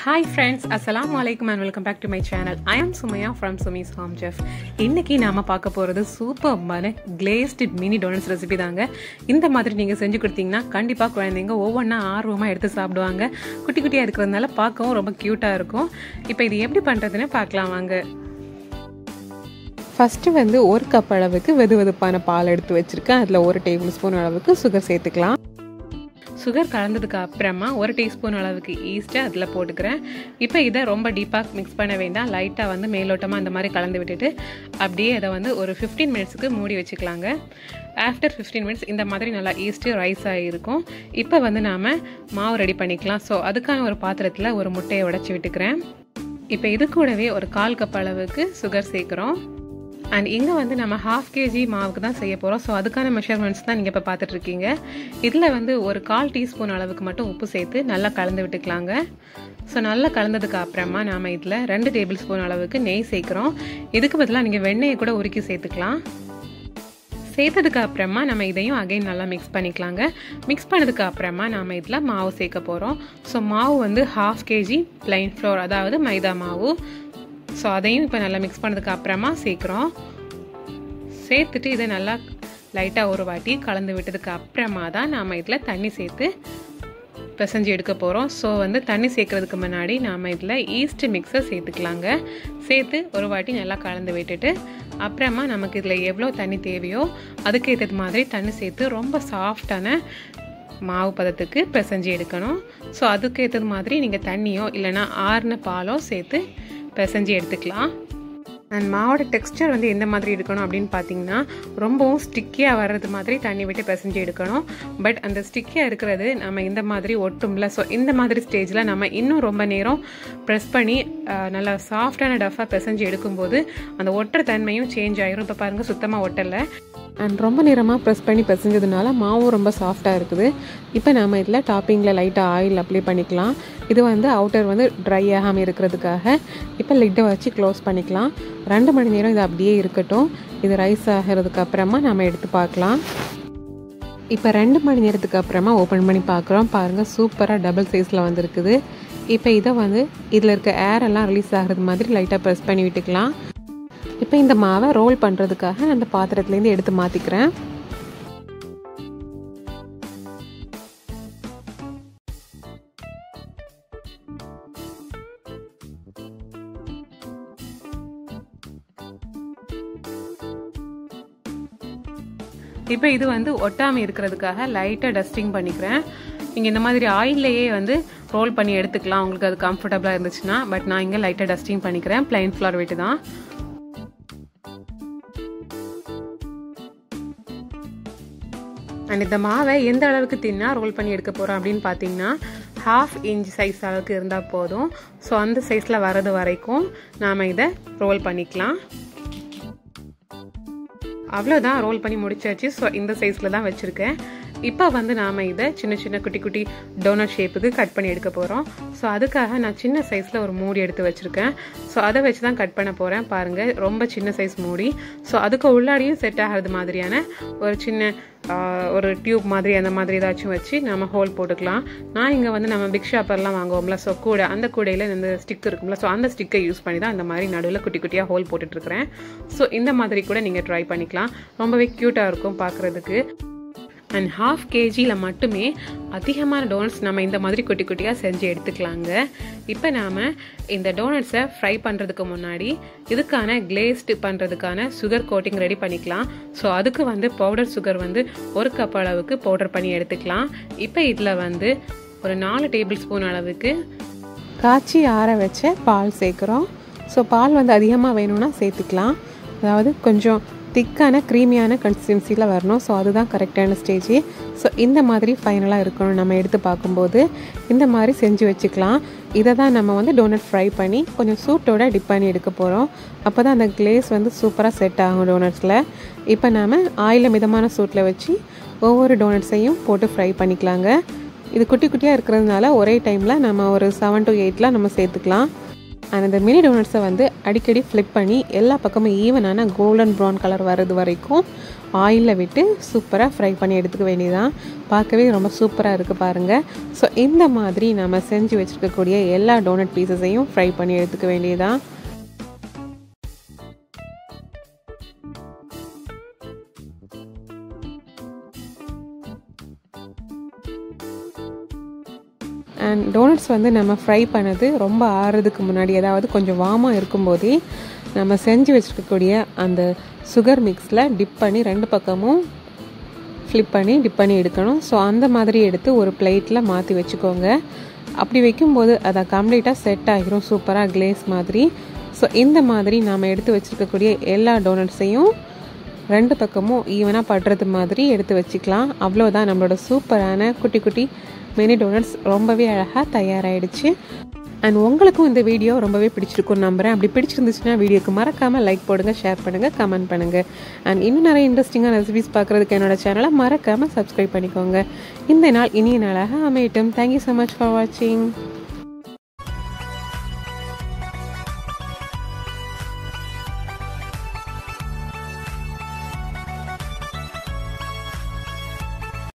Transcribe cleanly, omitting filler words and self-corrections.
Hi friends, assalamu alaikum and welcome back to my channel. I am Sumaya from Sumi's Home Chef. இன்னைக்கு நாம பார்க்க போறது சூப்பர்பான glazed mini donuts recipe தாங்க. இந்த மாதிரி நீங்க செஞ்சு கொடுத்தீங்கன்னா கண்டிப்பா குழந்தைங்க ஒவ்வொண்ணா ஆர்வமா எடுத்து சாப்பிடுவாங்க. குட்டி குட்டியா இருக்குறதுனால பார்க்கவும் ரொம்ப கியூட்டா இருக்கும். இப்போ இது எப்படி பண்றதுன்னு பார்க்கலாம் வாங்க. ஃபர்ஸ்ட் வந்து 1 கப் அளவுக்கு வெதுவெதுப்பான பால் எடுத்து வச்சிருக்கேன். அதுல 1 டேபிள்ஸ்பூன் அளவுக்கு சுகர் சேர்த்துக்கலாம். சுகர் கலந்ததுக்கு அப்புறமா 1 டீஸ்பூன் அளவுக்கு ஈஸ்ட்டை அதில் போட்டுக்கிறேன். இப்போ இதை ரொம்ப டீப்பாக மிக்ஸ் பண்ண வேண்டாம். லைட்டாக வந்து மேலோட்டமாக அந்த மாதிரி கலந்து விட்டுட்டு அப்படியே அதை வந்து ஒரு 15 மினிட்ஸுக்கு மூடி வச்சுக்கலாங்க. ஆஃப்டர் 15 மினிட்ஸ் இந்த மாதிரி நல்லா ஈஸ்ட்டு ரைஸ் ஆகிருக்கும். இப்போ வந்து நாம் மாவு ரெடி பண்ணிக்கலாம். ஸோ அதுக்கான ஒரு பாத்திரத்தில் ஒரு முட்டையை உடைச்சி விட்டுக்கிறேன். இப்போ இது கூடவே ஒரு 1/4 கப் அளவுக்கு சுகர் சேர்க்குறோம். அண்ட் இங்கே வந்து நம்ம 1/2 kg மாவுக்கு தான் செய்ய போகிறோம். ஸோ அதுக்கான மெஷர்மெண்ட்ஸ் தான் நீங்கள் இப்போ பார்த்துட்ருக்கீங்க. இதில் வந்து ஒரு 1/4 டீஸ்பூன் அளவுக்கு மட்டும் உப்பு சேர்த்து நல்லா கலந்து விட்டுக்கலாங்க. ஸோ நல்லா கலந்ததுக்கு அப்புறமா நாம் இதில் 2 டேபிள் ஸ்பூன் அளவுக்கு நெய் சேர்க்குறோம். இதுக்கு பதிலாக நீங்கள் வெண்ணெயை கூட உருக்கி சேர்த்துக்கலாம். சேர்த்ததுக்கு அப்புறமா நம்ம இதையும் அகைன் நல்லா மிக்ஸ் பண்ணிக்கலாங்க. மிக்ஸ் பண்ணதுக்கு அப்புறமா நாம் இதில் மாவு சேர்க்க போகிறோம். ஸோ மாவு வந்து 1/2 kg plain flour, அதாவது மைதா மாவு. ஸோ அதையும் இப்போ நல்லா மிக்ஸ் பண்ணதுக்கு அப்புறமா சேர்க்குறோம். சேர்த்துட்டு இதை நல்லா லைட்டாக ஒரு வாட்டி கலந்து விட்டதுக்கு அப்புறமா தான் நாம் இதில் தண்ணி சேர்த்து பிசைஞ்சு எடுக்க போகிறோம். ஸோ வந்து தண்ணி சேர்க்கறதுக்கு முன்னாடி நாம் இதில் ஈஸ்ட் மிக்ஸை சேர்த்துக்கலாங்க. சேர்த்து ஒரு வாட்டி நல்லா கலந்து விட்டுட்டு அப்புறமா நமக்கு இதில் எவ்வளோ தண்ணி தேவையோ அதுக்கேற்றது மாதிரி தண்ணி சேர்த்து ரொம்ப சாஃப்டான மாவு பதத்துக்கு பிசைஞ்சு எடுக்கணும். ஸோ அதுக்கேற்றது மாதிரி நீங்கள் தண்ணியோ இல்லைனா ஆறுன பாலோ சேர்த்து பிசைஞ்சு எடுத்துக்கலாம். அண்ட் மாவோட டெக்ஸ்டர் வந்து எந்த மாதிரி இருக்கணும் அப்படின்னு பார்த்தீங்கன்னா ரொம்பவும் ஸ்டிக்கியாக வர்றது மாதிரி தண்ணி விட்டு பிசைஞ்சு எடுக்கணும். பட் அந்த ஸ்டிக்கியாக இருக்கிறது நம்ம இந்த மாதிரி ஒட்டும்ல. ஸோ இந்த மாதிரி ஸ்டேஜில் நம்ம இன்னும் ரொம்ப நேரம் ப்ரெஸ் பண்ணி நல்லா சாஃப்டான டஃபாக பிசைஞ்சு எடுக்கும்போது அந்த ஒட்டுற தன்மையும் சேஞ்ச் ஆகிரும். இப்போ பாருங்கள் சுத்தமாக ஒட்டலை. அண்ட் ரொம்ப நேரமாக ப்ரெஸ் பண்ணி பிசைஞ்சதுனால மாவும் ரொம்ப சாஃப்டாக இருக்குது. இப்போ நாம் இதில் டாப்பிங்கில் லைட்டாக ஆயில் அப்ளை பண்ணிக்கலாம். இது வந்து அவுட்டர் வந்து ட்ரை ஆகாமல் இருக்கிறதுக்காக. இப்போ லிட்டை வச்சு க்ளோஸ் பண்ணிக்கலாம். 2 மணி நேரம் இது அப்படியே இருக்கட்டும். இது ரைஸ் ஆகிறதுக்கு அப்புறமா நம்ம எடுத்து பார்க்கலாம். இப்போ 2 மணி நேரத்துக்கு அப்புறமா ஓப்பன் பண்ணி பார்க்குறோம். பாருங்கள் சூப்பராக டபுள் சைஸில் வந்துருக்குது. இப்போ இதை வந்து இதில் இருக்க ஏரெல்லாம் ரிலீஸ் ஆகிறது மாதிரி லைட்டாக ப்ரெஸ் பண்ணி விட்டுக்கலாம். இப்போ இந்த மாவை ரோல் பண்ணுறதுக்காக அந்த பாத்திரத்துலேருந்து எடுத்து மாற்றிக்கிறேன். இப்போ இது வந்து ஒட்டாமல் இருக்கிறதுக்காக லைட்டாக டஸ்டிங் பண்ணிக்கிறேன். நீங்கள் இந்த மாதிரி ஆயில்லையே வந்து ரோல் பண்ணி எடுத்துக்கலாம் உங்களுக்கு அது கம்ஃபர்டபுளாக இருந்துச்சுன்னா. பட் நான் இங்கே லைட்டாக டஸ்டிங் பண்ணிக்கிறேன். பிளைன் ஃப்ளவர் விட்டு தான். அண்ட் இந்த மாவை எந்த அளவுக்கு தின்னா ரோல் பண்ணி எடுக்க போகிறோம் அப்படின்னு பார்த்தீங்கன்னா 1/2 இன்ச் சைஸ் அளவுக்கு இருந்தால் போதும். ஸோ அந்த சைஸில் வர்றது வரைக்கும் நாம் இதை ரோல் பண்ணிக்கலாம். அவ்வளோதான், ரோல் பண்ணி முடிச்சாச்சு. ஸோ இந்த சைஸில் தான் வச்சுருக்கேன். இப்போ வந்து நாம் இதை சின்ன சின்ன குட்டி குட்டி டோனட் ஷேப்புக்கு கட் பண்ணி எடுக்க போகிறோம். ஸோ அதுக்காக நான் சின்ன சைஸில் ஒரு மூடி எடுத்து வச்சுருக்கேன். ஸோ அதை வச்சு தான் கட் பண்ண போகிறேன். பாருங்கள் ரொம்ப சின்ன சைஸ் மூடி. ஸோ அதுக்கு உள்ளாடியும் செட் ஆகிறது மாதிரியான ஒரு சின்ன ஒரு டியூப் மாதிரி அந்த மாதிரி ஏதாச்சும் வச்சு நம்ம ஹோல் போட்டுக்கலாம். நான் இங்கே வந்து நம்ம பிக் ஷாப்பர்லாம் வாங்குவோம்ல, ஸோ கூடை, அந்த கூடையில் இந்த ஸ்டிக் இருக்கும்ல, ஸோ அந்த ஸ்டிக்கை யூஸ் பண்ணி தான் இந்த மாதிரி நடுவில் குட்டி குட்டியாக ஹோல் போட்டுட்ருக்கிறேன். ஸோ இந்த மாதிரி கூட நீங்கள் ட்ரை பண்ணிக்கலாம். ரொம்பவே க்யூட்டாக இருக்கும் பார்க்குறதுக்கு. அண்ட் 1/2 kgயில் மட்டுமே அதிகமான டோனட்ஸ் நம்ம இந்த மாதிரி குட்டி குட்டியாக செஞ்சு எடுத்துக்கலாங்க. இப்போ நாம் இந்த டோனட்ஸை ஃப்ரை பண்ணுறதுக்கு முன்னாடி இதுக்கான கிளேஸ்டு பண்ணுறதுக்கான சுகர் கோட்டிங் ரெடி பண்ணிக்கலாம். ஸோ அதுக்கு வந்து பவுடர் சுகர் வந்து 1 கப் அளவுக்கு பவுடர் பண்ணி எடுத்துக்கலாம். இப்போ இதில் வந்து ஒரு 4 டேபிள் ஸ்பூன் அளவுக்கு காய்ச்சி ஆற வச்ச பால் சேர்க்குறோம். ஸோ பால் வந்து அதிகமாக வேணும்னா சேர்த்துக்கலாம். அதாவது கொஞ்சம் திக்கான க்ரீமியான கன்சிஸ்டன்சியில் வரணும். ஸோ அதுதான் கரெக்டான ஸ்டேஜ். ஸோ இந்த மாதிரி ஃபைனலாக இருக்கணும். நம்ம எடுத்து பார்க்கும்போது இந்த மாதிரி செஞ்சு வச்சுக்கலாம். இதை தான் நம்ம வந்து டோனட் ஃப்ரை பண்ணி கொஞ்சம் சூட்டோட டிப் பண்ணி எடுக்க போகிறோம். அப்போ தான் அந்த கிளேஸ் வந்து சூப்பராக செட் ஆகும் டோனட்ஸில். இப்போ நாம் ஆயிலில் மிதமான சூட்டில் வச்சு ஒவ்வொரு டோனட்ஸையும் போட்டு ஃப்ரை பண்ணிக்கலாங்க. இது குட்டி குட்டியாக இருக்கிறதுனால ஒரே டைமில் நம்ம ஒரு 7 to 8 நம்ம சேர்த்துக்கலாம். அண்ட் இந்த மினி டோனட்ஸை வந்து அடிக்கடி ஃப்ளிப் பண்ணி எல்லா பக்கமும் ஈவனான கோல்டன் ப்ரௌன் கலர் வர்றது வரைக்கும் ஆயிலில் விட்டு சூப்பராக ஃப்ரை பண்ணி எடுத்துக்க வேண்டியதான். பார்க்கவே ரொம்ப சூப்பராக இருக்குது பாருங்கள். ஸோ இந்த மாதிரி நம்ம செஞ்சு வச்சுருக்கக்கூடிய எல்லா டோனட் பீசஸையும் ஃப்ரை பண்ணி எடுத்துக்க வேண்டியதான். அண்ட் டோனட்ஸ் வந்து நம்ம ஃப்ரை பண்ணது ரொம்ப ஆறுறதுக்கு முன்னாடி, அதாவது கொஞ்சம் வார்மாக இருக்கும்போதே நம்ம செஞ்சு வச்சுருக்கக்கூடிய அந்த சுகர் மிக்ஸில் டிப் பண்ணி 2 பக்கமும் ஃப்ளிப் பண்ணி டிப் பண்ணி எடுக்கணும். ஸோ அந்த மாதிரி எடுத்து ஒரு பிளேட்டில் மாற்றி வச்சுக்கோங்க. அப்படி வைக்கும்போது அதை கம்ப்ளீட்டாக செட் ஆகிரும் சூப்பராக கிளேஸ் மாதிரி. ஸோ இந்த மாதிரி நாம் எடுத்து வச்சுருக்கக்கூடிய எல்லா டோனட்ஸையும் 2 பக்கமும் ஈவனாக படுறது மாதிரி எடுத்து வச்சுக்கலாம். அவ்வளோதான், நம்மளோட சூப்பரான குட்டி குட்டி மினி டோனட்ஸ் ரொம்பவே அழகாக தயாராகிடுச்சு. அண்ட் உங்களுக்கும் இந்த வீடியோ ரொம்பவே பிடிச்சிருக்குன்னு நம்புகிறேன். அப்படி பிடிச்சிருந்துச்சுன்னா வீடியோக்கு மறக்காமல் லைக் போடுங்க, ஷேர் பண்ணுங்கள், கமெண்ட் பண்ணுங்கள். அண்ட் இன்னும் நிறைய இன்ட்ரெஸ்டிங்கான ரெசிபிஸ் பார்க்குறதுக்கு என்னோடய சேனலை மறக்காமல் சப்ஸ்கிரைப் பண்ணிக்கோங்க. இந்த நாள் இனிய நாளாக அமையட்டும். தேங்க்யூ ஸோ மச் ஃபார் வாட்சிங்.